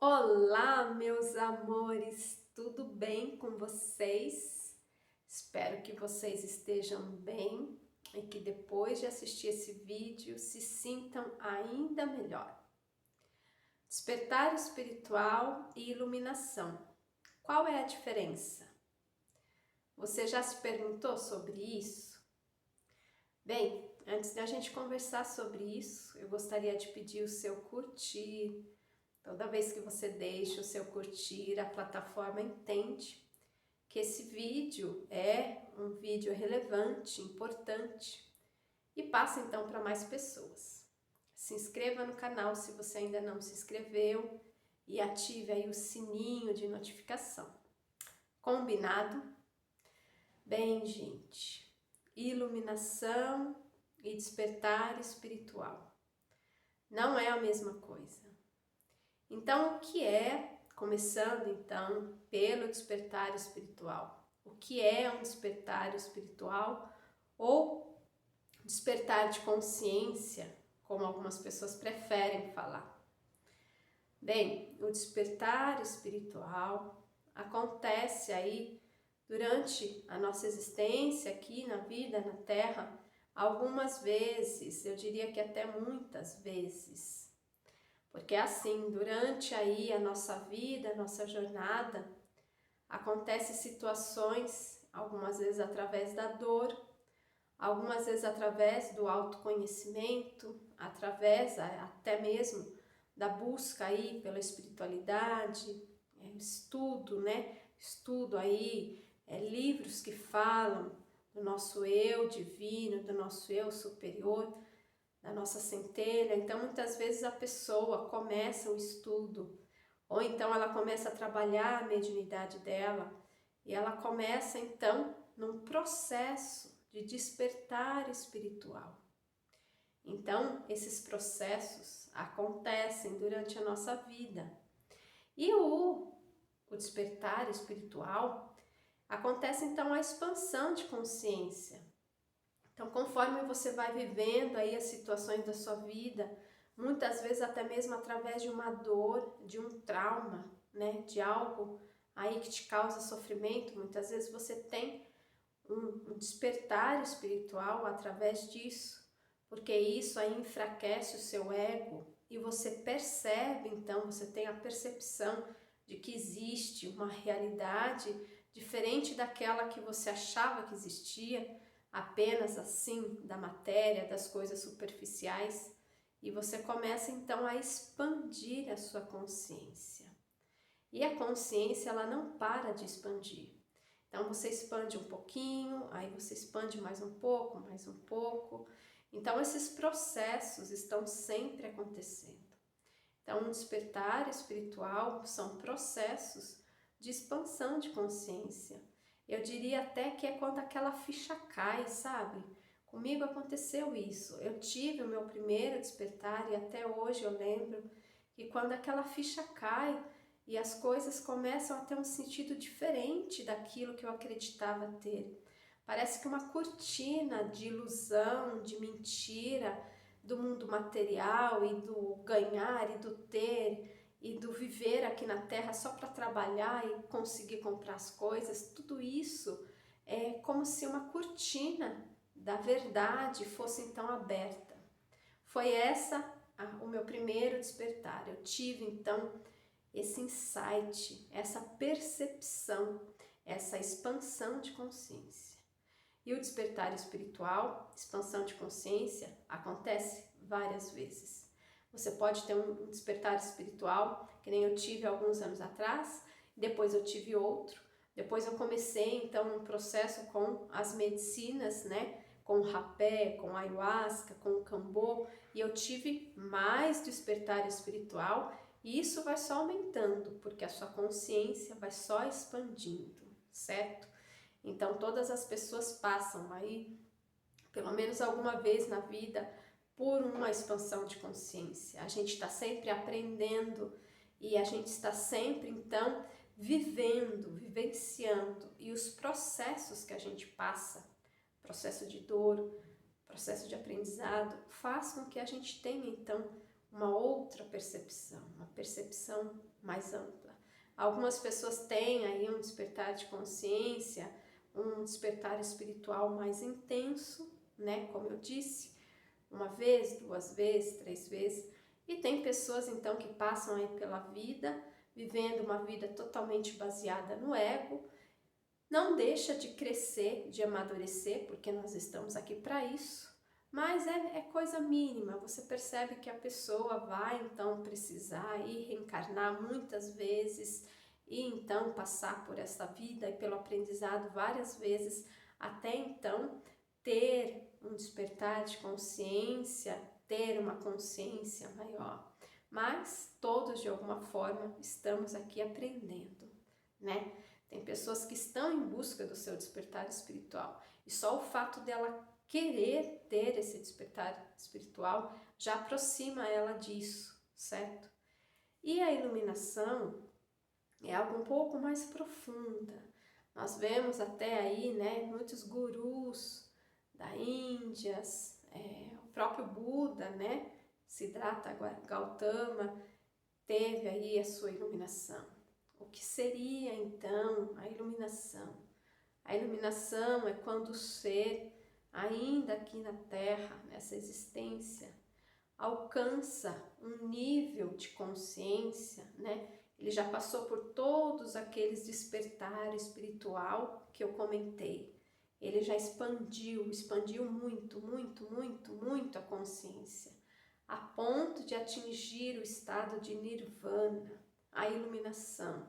Olá, meus amores, tudo bem com vocês? Espero que vocês estejam bem e que depois de assistir esse vídeo se sintam ainda melhor. Despertar espiritual e iluminação. Qual é a diferença? Você já se perguntou sobre isso? Bem, antes da gente conversar sobre isso, eu gostaria de pedir o seu curtir. Toda vez que você deixa o seu curtir, a plataforma entende que esse vídeo é um vídeo relevante, importante e passa então para mais pessoas. Se inscreva no canal se você ainda não se inscreveu e ative aí o sininho de notificação. Combinado? Bem, gente, iluminação e despertar espiritual não é a mesma coisa. Então, o que é, começando então pelo despertar espiritual, o que é um despertar espiritual ou despertar de consciência, como algumas pessoas preferem falar? Bem, o despertar espiritual acontece aí durante a nossa existência aqui na vida, na Terra, algumas vezes, eu diria que até muitas vezes. Porque assim, durante aí a nossa vida, a nossa jornada, acontecem situações, algumas vezes através da dor, algumas vezes através do autoconhecimento, através até mesmo da busca aí pela espiritualidade, estudo, né? Estudo aí, livros que falam do nosso eu divino, do nosso eu superior, da nossa centelha. Então muitas vezes a pessoa começa o estudo, ou então ela começa a trabalhar a mediunidade dela, e ela começa então num processo de despertar espiritual. Então esses processos acontecem durante a nossa vida. E o despertar espiritual acontece então a expansão de consciência. Então, conforme você vai vivendo aí as situações da sua vida, muitas vezes até mesmo através de uma dor, de um trauma, né, de algo aí que te causa sofrimento, muitas vezes você tem um despertar espiritual através disso, porque isso aí enfraquece o seu ego e você percebe, então, você tem a percepção de que existe uma realidade diferente daquela que você achava que existia, apenas assim, da matéria, das coisas superficiais, e você começa então a expandir a sua consciência. E a consciência, ela não para de expandir. Então você expande um pouquinho, aí você expande mais um pouco, mais um pouco. Então esses processos estão sempre acontecendo. Então um despertar espiritual são processos de expansão de consciência. Eu diria até que é quando aquela ficha cai, sabe? Comigo aconteceu isso. Eu tive o meu primeiro despertar e até hoje eu lembro que quando aquela ficha cai e as coisas começam a ter um sentido diferente daquilo que eu acreditava ter. Parece que uma cortina de ilusão, de mentira, do mundo material e do ganhar e do ter e do viver aqui na Terra só para trabalhar e conseguir comprar as coisas, tudo isso é como se uma cortina da verdade fosse então aberta. Foi o meu primeiro despertar. Eu tive então esse insight, essa percepção, essa expansão de consciência. E o despertar espiritual, expansão de consciência, acontece várias vezes. Você pode ter um despertar espiritual, que nem eu tive alguns anos atrás, depois eu tive outro, depois eu comecei então um processo com as medicinas, né? Com o rapé, com a ayahuasca, com o cambô, e eu tive mais despertar espiritual, e isso vai só aumentando, porque a sua consciência vai só expandindo, certo? Então todas as pessoas passam aí, pelo menos alguma vez na vida, por uma expansão de consciência. A gente está sempre aprendendo e a gente está sempre então vivendo, vivenciando, e os processos que a gente passa, processo de dor, processo de aprendizado, faz com que a gente tenha então uma outra percepção, uma percepção mais ampla. Algumas pessoas têm aí um despertar de consciência, um despertar espiritual mais intenso, né? Como eu disse, uma vez, 2 vezes, 3 vezes. E tem pessoas então que passam aí pela vida, vivendo uma vida totalmente baseada no ego, não deixa de crescer, de amadurecer, porque nós estamos aqui para isso, mas é coisa mínima. Você percebe que a pessoa vai então precisar ir reencarnar muitas vezes e então passar por essa vida e pelo aprendizado várias vezes, até então ter um despertar de consciência, ter uma consciência maior. Mas todos de alguma forma estamos aqui aprendendo, né? Tem pessoas que estão em busca do seu despertar espiritual e só o fato dela querer ter esse despertar espiritual já aproxima ela disso, certo? E a iluminação é algo um pouco mais profunda. Nós vemos até aí, né, muitos gurus da Índia, o próprio Buda, né, Siddhartha Gautama, teve aí a sua iluminação. O que seria então a iluminação? A iluminação é quando o ser, ainda aqui na Terra, nessa existência, alcança um nível de consciência, né? Ele já passou por todos aqueles despertar espiritual que eu comentei. Ele já expandiu muito, muito, muito, muito a consciência, a ponto de atingir o estado de nirvana, a iluminação.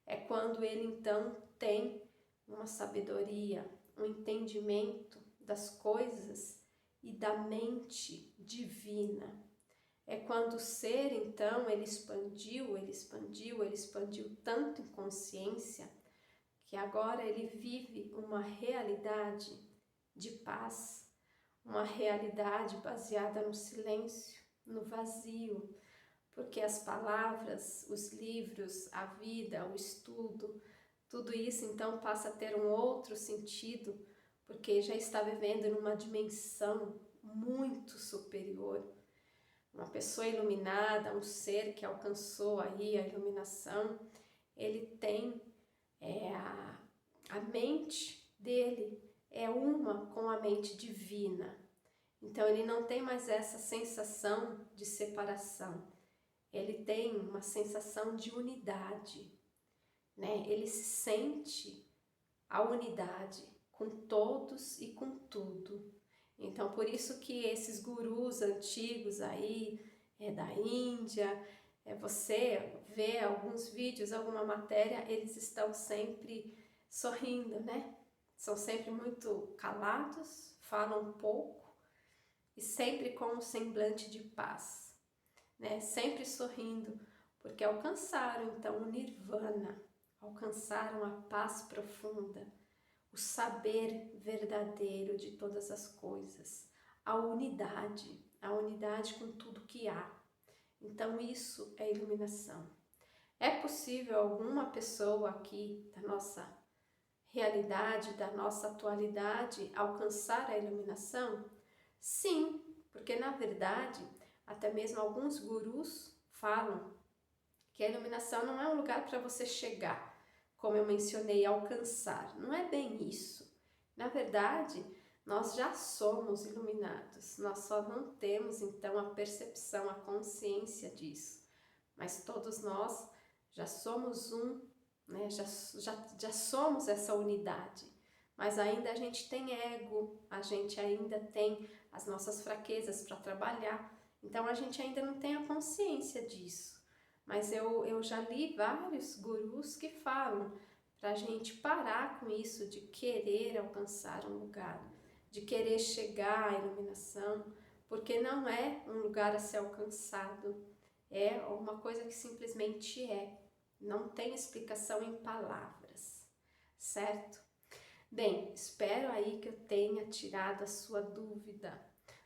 É quando ele então tem uma sabedoria, um entendimento das coisas e da mente divina. É quando o ser então ele expandiu tanto em consciência que agora ele vive uma realidade de paz, uma realidade baseada no silêncio, no vazio, porque as palavras, os livros, a vida, o estudo, tudo isso então passa a ter um outro sentido, porque já está vivendo numa dimensão muito superior. Uma pessoa iluminada, um ser que alcançou aí a iluminação, ele tem a mente dele é uma com a mente divina. Então ele não tem mais essa sensação de separação. Ele tem uma sensação de unidade, né? Ele se sente a unidade com todos e com tudo. Então, por isso que esses gurus antigos aí, da Índia, você vê alguns vídeos, alguma matéria, eles estão sempre sorrindo, né? São sempre muito calados, falam pouco e sempre com um semblante de paz, né? Sempre sorrindo, porque alcançaram então o nirvana, alcançaram a paz profunda, o saber verdadeiro de todas as coisas, a unidade com tudo que há. Então isso é iluminação. É possível alguma pessoa aqui da nossa realidade, da nossa atualidade, alcançar a iluminação? Sim, porque na verdade, até mesmo alguns gurus falam que a iluminação não é um lugar para você chegar, como eu mencionei, alcançar. Não é bem isso. Na verdade, nós já somos iluminados, nós só não temos então a percepção, a consciência disso. Mas todos nós já somos né? Já somos essa unidade. Mas ainda a gente tem ego, a gente ainda tem as nossas fraquezas para trabalhar. Então a gente ainda não tem a consciência disso. Mas eu já li vários gurus que falam para a gente parar com isso de querer alcançar um lugar, de querer chegar à iluminação, porque não é um lugar a ser alcançado, é uma coisa que simplesmente é, não tem explicação em palavras, certo? Bem, espero aí que eu tenha tirado a sua dúvida.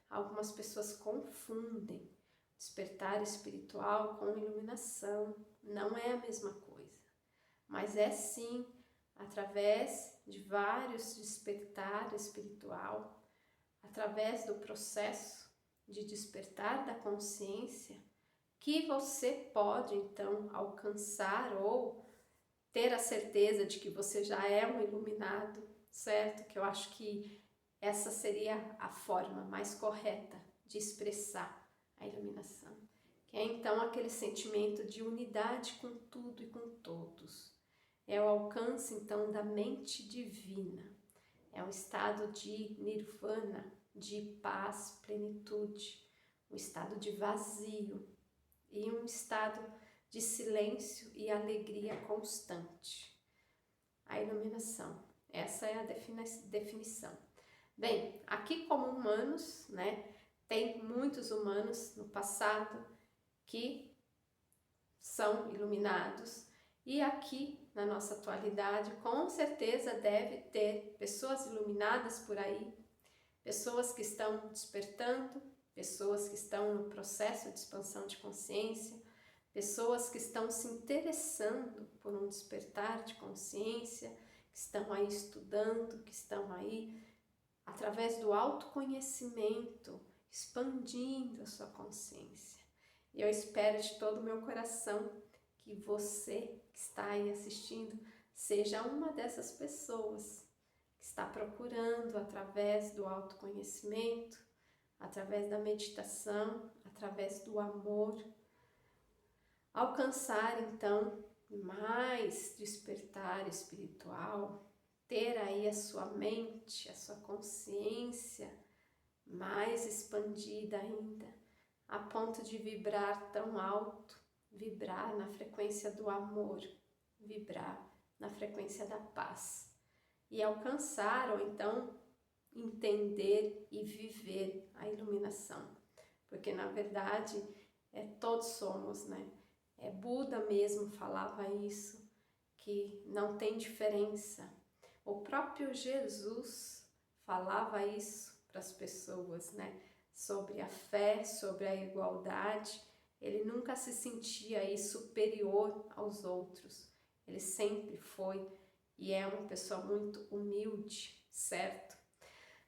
Algumas pessoas confundem despertar espiritual com iluminação, não é a mesma coisa, mas é sim através de vários despertar espiritual, através do processo de despertar da consciência que você pode então alcançar ou ter a certeza de que você já é um iluminado, certo? Que eu acho que essa seria a forma mais correta de expressar a iluminação. Que é então aquele sentimento de unidade com tudo e com todos. É o alcance então da mente divina. É um estado de nirvana, de paz, plenitude, um estado de vazio e um estado de silêncio e alegria constante. A iluminação, essa é a definição. Bem, aqui como humanos, né, tem muitos humanos no passado que são iluminados e aqui na nossa atualidade com certeza deve ter pessoas iluminadas por aí, pessoas que estão despertando, pessoas que estão no processo de expansão de consciência, pessoas que estão se interessando por um despertar de consciência, que estão aí estudando, que estão aí através do autoconhecimento, expandindo a sua consciência. E eu espero de todo o meu coração que você que está aí assistindo seja uma dessas pessoas que está procurando através do autoconhecimento, através da meditação, através do amor, alcançar então mais despertar espiritual, ter aí a sua mente, a sua consciência mais expandida ainda, a ponto de vibrar tão alto, vibrar na frequência do amor, vibrar na frequência da paz e alcançar ou então entender e viver a iluminação, porque na verdade todos somos, né? Buda mesmo falava isso, que não tem diferença. O próprio Jesus falava isso para as pessoas, né? Sobre a fé, sobre a igualdade. Ele nunca se sentia aí superior aos outros. Ele sempre foi e é uma pessoa muito humilde, certo?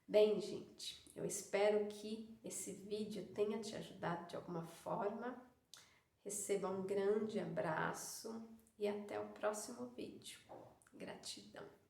Bem, gente, eu espero que esse vídeo tenha te ajudado de alguma forma. Receba um grande abraço e até o próximo vídeo. Gratidão!